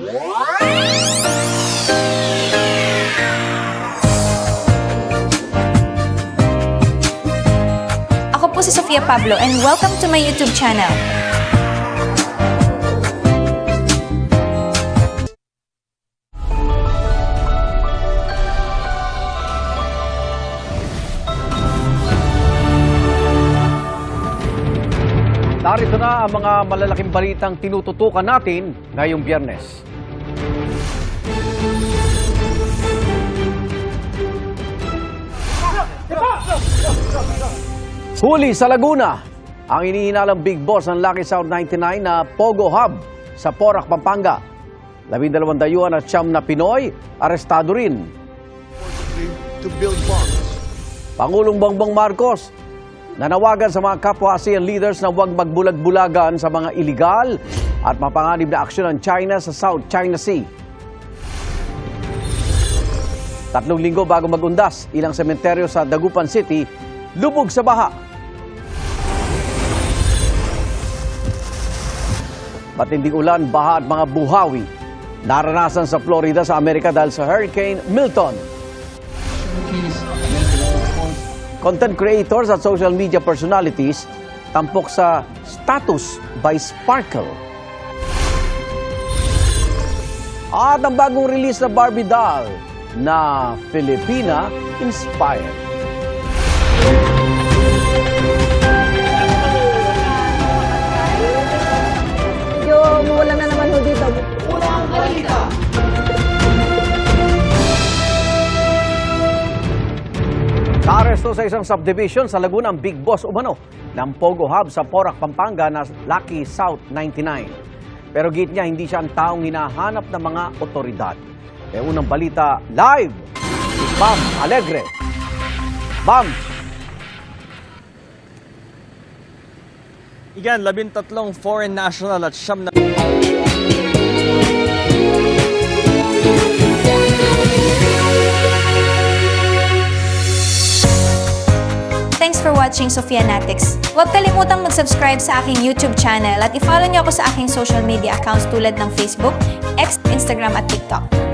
Ako po si Sofia Pablo and welcome to my YouTube channel. Narito na ang mga malalaking balitang tinututukan natin ngayong Biyernes. Huli sa Laguna, ang inihinalang big boss ng Lucky South 99 na Pogo Hub sa Porac, Pampanga. 12 dayuhan at siyam na Pinoy, arestado rin. To build bonds. Pangulong Bongbong Marcos, nanawagan sa mga kapwa ASEAN leaders na huwag magbulag-bulagan sa mga iligal at mapanganib na aksyon ng China sa South China Sea. 3 linggo bago magundas, ilang sementeryo sa Dagupan City lubog sa baha. Matinding ulan, baha at mga buhawi naranasan sa Florida sa Amerika dahil sa Hurricane Milton. Content creators at social media personalities tampok sa status by Sparkle. At ang bagong release na Barbie doll na Filipina inspired. Medyo mawala na naman ho dito. Unang balita. Naaresto sa isang subdivision sa Laguna ang big boss umano ng Pogo Hub sa Porac, Pampanga na Lucky South 99. Pero git niya hindi siya ang taong hinahanap ng mga otoridad. May unang balita live si Bam Alegre. Bam! Igan, 13 foreign national at siyam na... Thanks for watching Sofianatics. Huwag kalimutang mag-subscribe sa aking YouTube channel at i-follow niyo ako sa aking social media accounts tulad ng Facebook, X, Instagram at TikTok.